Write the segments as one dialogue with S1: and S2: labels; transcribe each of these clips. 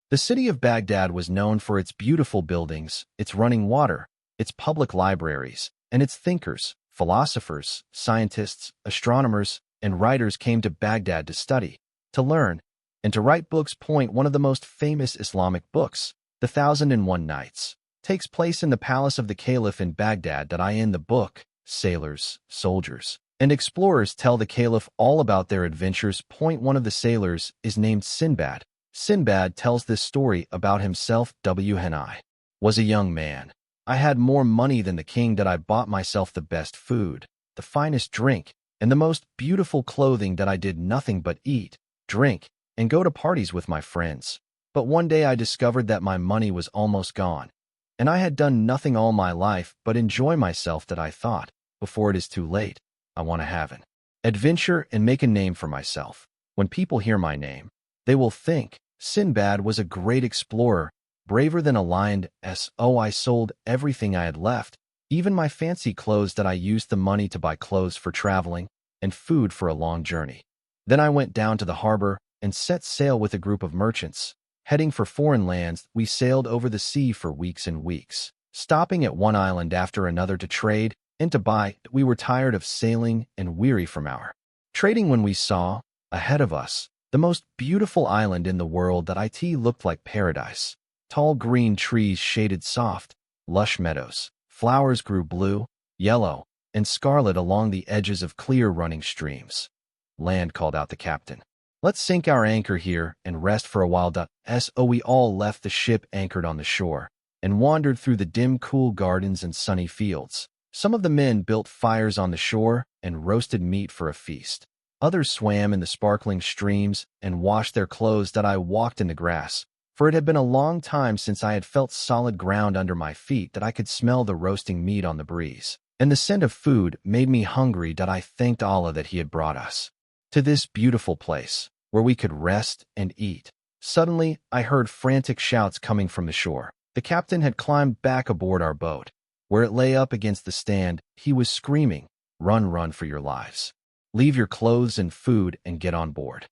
S1: The city of Baghdad was known for its beautiful buildings, its running water, its public libraries, and its thinkers. Philosophers, scientists, astronomers, and writers came to Baghdad to study, to learn, and to write books. One of the most famous Islamic books, The 1001 Nights, takes place in the palace of the Caliph in Baghdad. In the book, sailors, soldiers, and explorers tell the Caliph all about their adventures. One of the sailors is named Sinbad. Sinbad tells this story about himself. When I was a young man, I had more money than the king. That I bought myself the best food, the finest drink, and the most beautiful clothing. That I did nothing but eat, drink, and go to parties with my friends. But one day I discovered that my money was almost gone, and I had done nothing all my life but enjoy myself. That I thought, before it is too late, I want to have an adventure and make a name for myself. When people hear my name, they will think Sinbad was a great explorer, braver than a lion. I sold everything I had left, even my fancy clothes. That I used the money to buy clothes for traveling and food for a long journey. Then I went down to the harbor and set sail with a group of merchants. Heading for foreign lands, we sailed over the sea for weeks and weeks, stopping at one island after another to trade and to buy. We were tired of sailing and weary from our trading when we saw, ahead of us, the most beautiful island in the world. That it looked like paradise. Tall green trees shaded soft, lush meadows. Flowers grew blue, yellow, and scarlet along the edges of clear running streams. Land, called out the captain. Let's sink our anchor here and rest for a while. We all left the ship anchored on the shore and wandered through the dim, cool gardens and sunny fields. Some of the men built fires on the shore and roasted meat for a feast. Others swam in the sparkling streams and washed their clothes. I walked in the grass, for it had been a long time since I had felt solid ground under my feet. That I could smell the roasting meat on the breeze, and the scent of food made me hungry. I thanked Allah that He had brought us to this beautiful place, where we could rest and eat. Suddenly, I heard frantic shouts coming from the shore. The captain had climbed back aboard our boat. Where it lay up against the stand, he was screaming, run for your lives. Leave your clothes and food and get on board.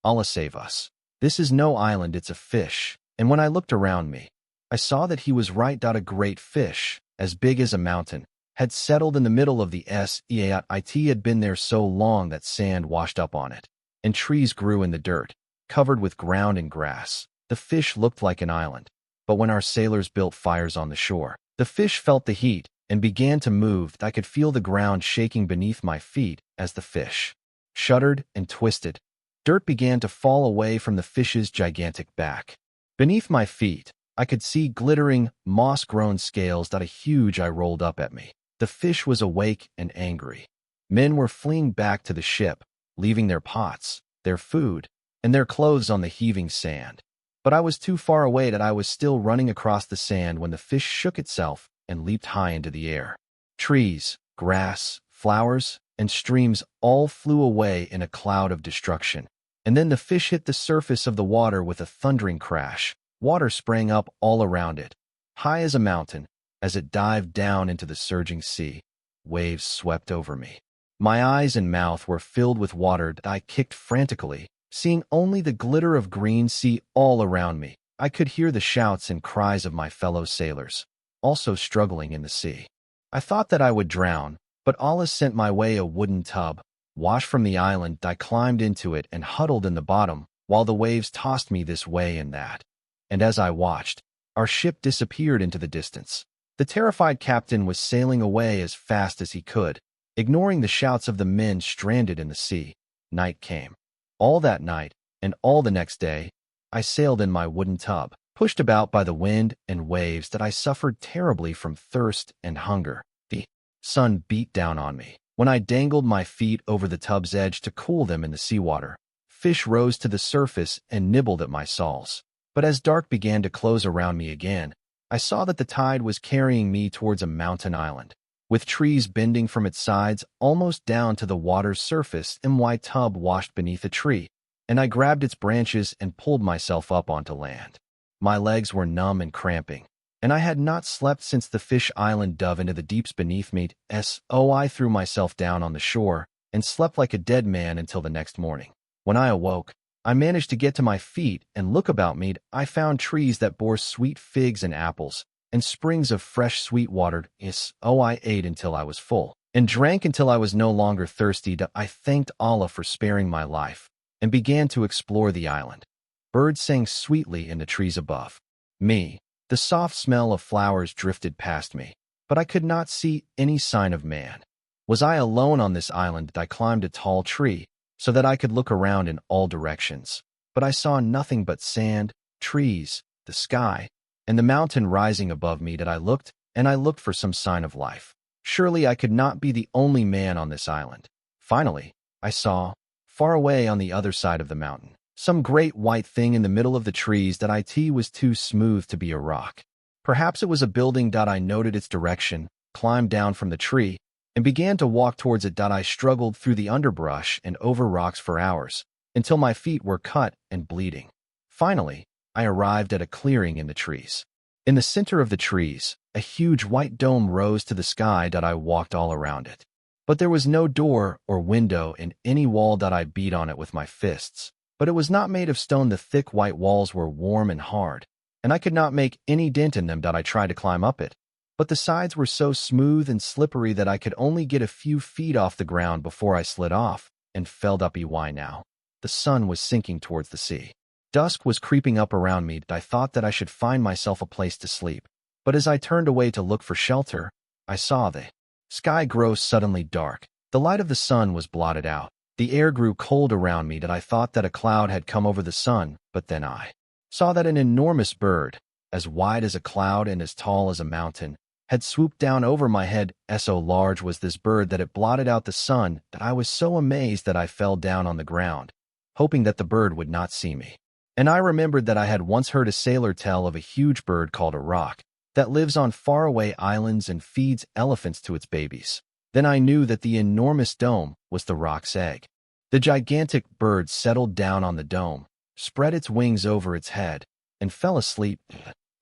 S1: Allah save us. This is no island, it's a fish. And when I looked around me, I saw that he was right. A great fish, as big as a mountain, had settled in the middle of the sea. It had been there so long that sand washed up on it, and trees grew in the dirt, covered with ground and grass. The fish looked like an island. But when our sailors built fires on the shore, the fish felt the heat and began to move. I could feel the ground shaking beneath my feet as the fish shuddered and twisted. Dirt began to fall away from the fish's gigantic back. Beneath my feet, I could see glittering, moss-grown scales. A huge eye rolled up at me. The fish was awake and angry. Men were fleeing back to the ship, leaving their pots, their food, and their clothes on the heaving sand. But I was too far away. I was still running across the sand when the fish shook itself and leaped high into the air. Trees, grass, flowers, and streams all flew away in a cloud of destruction. And then the fish hit the surface of the water with a thundering crash. Water sprang up all around it, high as a mountain. As it dived down into the surging sea, waves swept over me. My eyes and mouth were filled with water. I kicked frantically, seeing only the glitter of green sea all around me. I could hear the shouts and cries of my fellow sailors, also struggling in the sea. I thought that I would drown, but Allah sent my way a wooden tub, washed from the island. I climbed into it and huddled in the bottom, while the waves tossed me this way and that. And as I watched, our ship disappeared into the distance. The terrified captain was sailing away as fast as he could, ignoring the shouts of the men stranded in the sea. Night came. All that night, and all the next day, I sailed in my wooden tub, pushed about by the wind and waves. I suffered terribly from thirst and hunger. The sun beat down on me. When I dangled my feet over the tub's edge to cool them in the seawater, fish rose to the surface and nibbled at my soles. But as dark began to close around me again, I saw that the tide was carrying me towards a mountain island, with trees bending from its sides almost down to the water's surface. My tub washed beneath a tree, and I grabbed its branches and pulled myself up onto land. My legs were numb and cramping, and I had not slept since the fish island dove into the deeps beneath me. I threw myself down on the shore and slept like a dead man until the next morning. When I awoke, I managed to get to my feet and look about me. I found trees that bore sweet figs and apples, and springs of fresh sweet water. I ate until I was full, and drank until I was no longer thirsty. I thanked Allah for sparing my life, and began to explore the island. Birds sang sweetly in the trees above me. The soft smell of flowers drifted past me, but I could not see any sign of man. Was I alone on this island? I climbed a tall tree so that I could look around in all directions, but I saw nothing but sand, trees, the sky, and the mountain rising above me. I looked for some sign of life. Surely I could not be the only man on this island. Finally, I saw, far away on the other side of the mountain, some great white thing in the middle of the trees that it was too smooth to be a rock. Perhaps it was a building. I noted its direction, climbed down from the tree, and began to walk towards it. I struggled through the underbrush and over rocks for hours, until my feet were cut and bleeding. Finally, I arrived at a clearing in the trees. In the center of the trees, a huge white dome rose to the sky. I walked all around it, but there was no door or window in any wall. I beat on it with my fists, but it was not made of stone. The thick white walls were warm and hard, and I could not make any dent in them. I tried to climb up it, but the sides were so smooth and slippery that I could only get a few feet off the ground before I slid off and fell up. Now, the sun was sinking towards the sea. Dusk was creeping up around me. I thought that I should find myself a place to sleep, but as I turned away to look for shelter, I saw the sky grow suddenly dark. The light of the sun was blotted out. The air grew cold around me. I thought that a cloud had come over the sun, but then I saw that an enormous bird, as wide as a cloud and as tall as a mountain, had swooped down over my head. So large was this bird that it blotted out the sun. I was so amazed that I fell down on the ground, hoping that the bird would not see me. And I remembered that I had once heard a sailor tell of a huge bird called a roc that lives on faraway islands and feeds elephants to its babies. Then I knew that the enormous dome was the roc's egg. The gigantic bird settled down on the dome, spread its wings over its head, and fell asleep.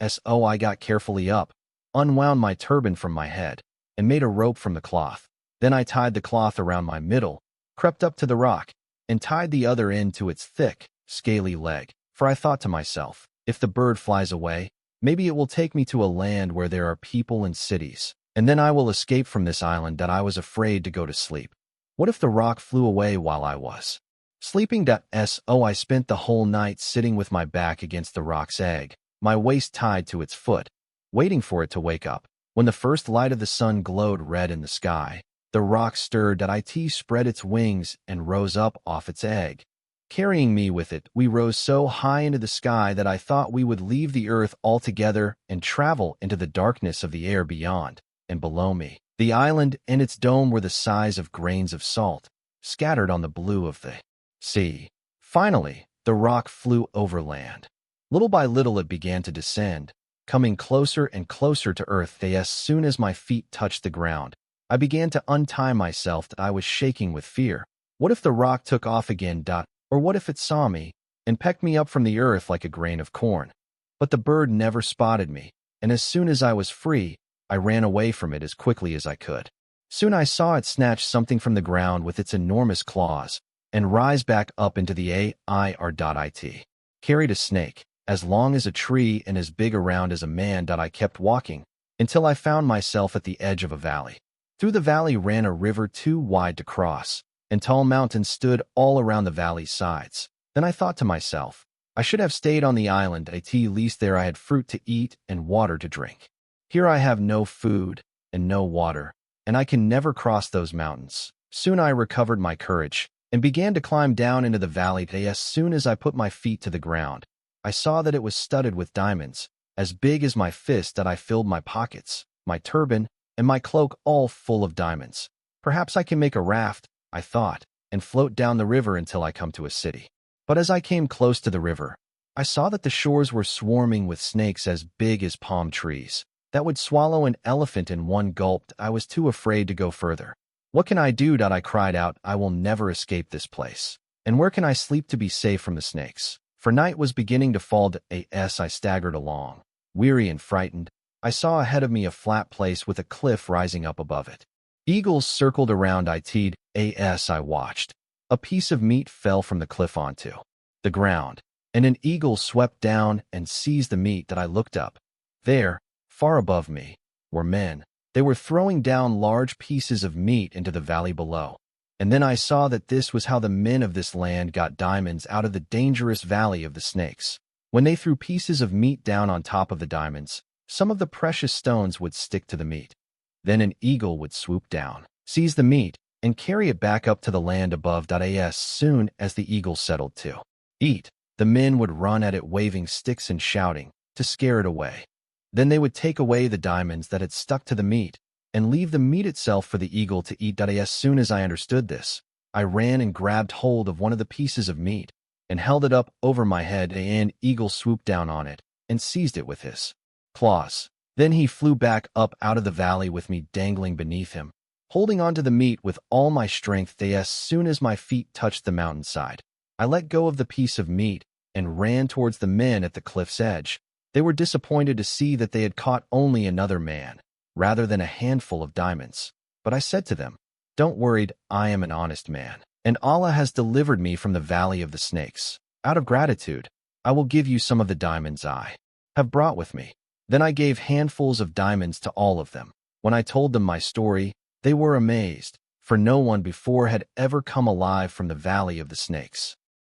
S1: I got carefully up, unwound my turban from my head, and made a rope from the cloth. Then I tied the cloth around my middle, crept up to the roc, and tied the other end to its thick, scaly leg. For I thought to myself, if the bird flies away, maybe it will take me to a land where there are people and cities, and then I will escape from this island. I was afraid to go to sleep. What if the roc flew away while I was sleeping? I spent the whole night sitting with my back against the roc's egg, my waist tied to its foot, waiting for it to wake up. When the first light of the sun glowed red in the sky, the roc stirred. It spread its wings and rose up off its egg. Carrying me with it, we rose so high into the sky that I thought we would leave the earth altogether and travel into the darkness of the air beyond and below me. The island and its dome were the size of grains of salt, scattered on the blue of the sea. Finally, the roc flew over land. Little by little it began to descend, coming closer and closer to earth. As soon as my feet touched the ground, I began to untie myself. I was shaking with fear. What if the roc took off again? Or what if it saw me and pecked me up from the earth like a grain of corn? But the bird never spotted me, and as soon as I was free, I ran away from it as quickly as I could. Soon I saw it snatch something from the ground with its enormous claws and rise back up into the air. It carried a snake, as long as a tree and as big around as a man. I kept walking until I found myself at the edge of a valley. Through the valley ran a river too wide to cross, and tall mountains stood all around the valley's sides. Then I thought to myself, I should have stayed on the island. At least there I had fruit to eat and water to drink. Here I have no food and no water, and I can never cross those mountains. Soon I recovered my courage and began to climb down into the valley. As soon as I put my feet to the ground, I saw that it was studded with diamonds, as big as my fist. I filled my pockets, my turban, and my cloak all full of diamonds. Perhaps I can make a raft, I thought, and float down the river until I come to a city. But as I came close to the river, I saw that the shores were swarming with snakes as big as palm trees that would swallow an elephant in one gulp. I was too afraid to go further. What can I do? I cried out. I will never escape this place. And where can I sleep to be safe from the snakes? For night was beginning to fall. I staggered along, weary and frightened. I saw ahead of me a flat place with a cliff rising up above it. Eagles circled around it. As I watched, a piece of meat fell from the cliff onto the ground, and an eagle swept down and seized the meat that I looked up. There, far above me, were men. They were throwing down large pieces of meat into the valley below. And then I saw that this was how the men of this land got diamonds out of the dangerous valley of the snakes. When they threw pieces of meat down on top of the diamonds, some of the precious stones would stick to the meat. Then an eagle would swoop down, seize the meat, and carry it back up to the land above. As soon as the eagle settled to eat, the men would run at it waving sticks and shouting to scare it away. Then they would take away the diamonds that had stuck to the meat and leave the meat itself for the eagle to eat. As soon as I understood this, I ran and grabbed hold of one of the pieces of meat and held it up over my head. An eagle swooped down on it and seized it with his claws. Then he flew back up out of the valley with me dangling beneath him, holding onto the meat with all my strength. As soon as my feet touched the mountainside, I let go of the piece of meat and ran towards the men at the cliff's edge. They were disappointed to see that they had caught only another man, rather than a handful of diamonds. But I said to them, "Don't worry, I am an honest man, and Allah has delivered me from the valley of the snakes. Out of gratitude, I will give you some of the diamonds I have brought with me." Then I gave handfuls of diamonds to all of them. When I told them my story, they were amazed, for no one before had ever come alive from the valley of the snakes.